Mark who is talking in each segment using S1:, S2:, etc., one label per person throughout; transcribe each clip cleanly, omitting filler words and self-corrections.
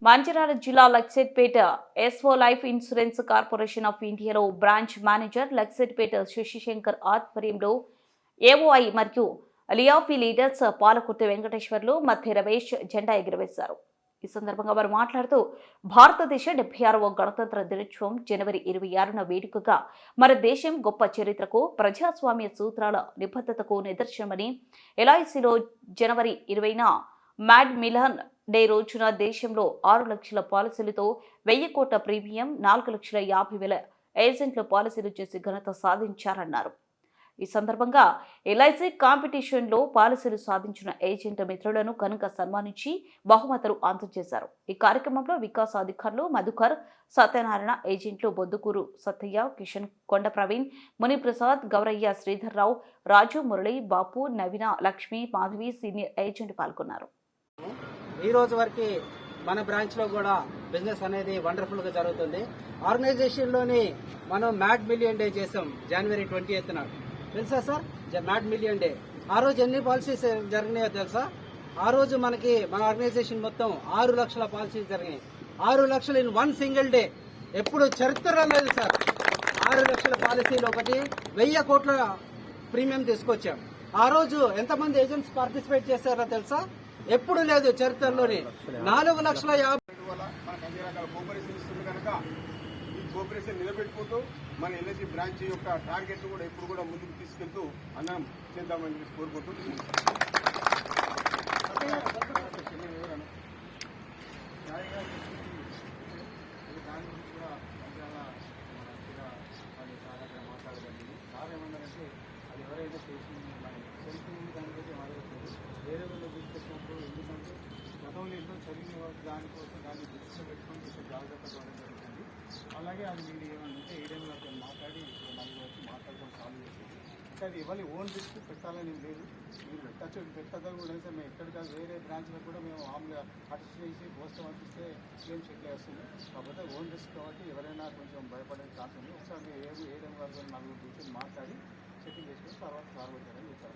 S1: మంచిర్యాల జిల్లా లక్సెట్పేట ఎస్ఓ life insurance corporation of ఇండియాలో బ్రాంచ్ మేనేజర్ లక్సెట్పేట శశిశంకర్ ఆధ్వర్యంలో ఏఓఐ మరియు లియాఫీ లీడర్స్ పాలకుర్తి వెంకటేశ్వర్లు మధ్య రమేష్ జెండా ఎగురవేశారు. ఈ సందర్భంగా వారు మాట్లాడుతూ భారతదేశ 76వ గణతంత్ర దినోత్సవం జనవరి 26న వేడుకగా మన దేశం గొప్ప చరిత్రకు ప్రజాస్వామ్య సూత్రాల నిబద్ధతకు నిదర్శనమని, ఎల్ఐసిలో జనవరి 20న మ్యాడ్ మిలన్ డే రోజున దేశంలో 6 లక్షల పాలసీలతో 1000 కోట్ల ప్రీమియం 4,50,000 ఏజెంట్లు పాలసీలు చేసి ఘనత సాధించారన్నారు. ఈ సందర్భంగా ఎల్ఐసి కాంపిటీషన్లో పాలసీలు సాధించిన ఏజెంట్ మిత్రులను కనుక సన్మానించి బహుమతులు అందజేశారు. ఈ కార్యక్రమంలో వికాస్ అధికారులు మధుకర్, సత్యనారాయణ, ఏజెంట్లు బొద్దుకూరు సత్తయ్య, కిషన్, కొండ ప్రవీణ్, మునిప్రసాద్, గౌరయ్య, శ్రీధర్ రావు, రాజు, మురళి, బాపు, నవీన, లక్ష్మి, మాధవి సీనియర్ ఏజెంట్ పాల్గొన్నారు.
S2: ఈ రోజు వరకు మన బ్రాంచ్ లో కూడా బిజినెస్ అనేది వండర్ఫుల్ గా జరుగుతుంది. ఆర్గనైజేషన్ లోని మనం మ్యాడ్ మిలియన్ డే చేసాం జనవరి 20th నాడు. తెలుసా సార్ మ్యాడ్ మిలియన్ డే? ఆ రోజు ఎన్ని పాలసీస్ జరిగినాయో తెలుసా? ఆ రోజు మనకి మన ఆర్గనైజేషన్ మొత్తం 6 లక్షల పాలసీస్ జరిగినాయి. 6 లక్షలు ఇన్ 1 సింగిల్ డే. ఎప్పుడు చరిత్ర లేదు సార్. 6 లక్షల పాలసీలు ఒకటి 1000 కోట్ల ప్రీమియం తీసుకొచ్చాం. ఆ రోజు ఎంతమంది ఏజెంట్స్ పార్టిసిపేట్ చేశారో తెలుసా? ఎప్పుడు లేదు చరిత్రలోనే. 4,50,000
S3: కోఆపరేషన్ నిలబెట్టుకుంటూ మన ఎల్ఐసి బ్రాంచ్ యొక్క టార్గెట్ కూడా ఎప్పుడు కూడా ముందుకు తీసుకెళ్తూ అన్నం చేద్దామని కోరుకుంటూ అది ఎవరైతే చేసింది వేరే వాళ్ళు తీసుకొచ్చినప్పుడు ఎందుకంటే గతంలో ఎన్నో చదివిన దానికోసం దాన్ని దృష్టిలో పెట్టుకొని కొంచెం జాగ్రత్త పడడం జరుగుతుంది. అలాగే అది మీరు ఏమంటే ఏడెనిమిది వరకు మాట్లాడి నలుగురు వచ్చి మాట్లాడుకొని సాల్వ్ చేసేది. ఇంకా అది ఎవరి ఓన్ రిస్క్ పెట్టాలని లేదు. మీరు పెట్టద్దా కూడా సార్. మేము ఎక్కడికి వేరే బ్రాంచ్లో కూడా మేము మామూలుగా అటెస్ట్ చేసి పోస్ట్ పంపిస్తే ఏం చెక్ చేస్తుంది. కాకపోతే ఓన్ రిస్క్ కాబట్టి ఎవరైనా కొంచెం భయపడే ఛాన్స్ ఉంది. ఒకసారి మీరు ఏడెనిమిది వరకు నలుగురు కూర్చొని మాట్లాడి చెకింగ్ చేసుకుని తర్వాత సాల్వ్ అవుతారని చెప్పారు.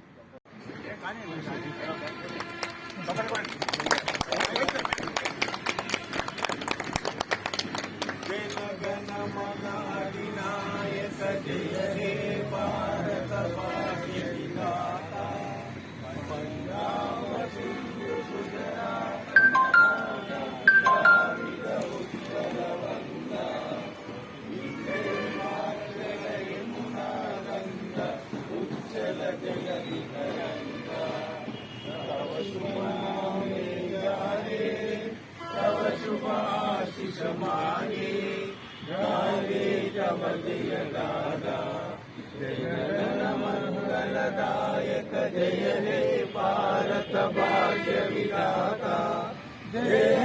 S4: मंगलदायक जय हे भारत भाग्य विधाता जय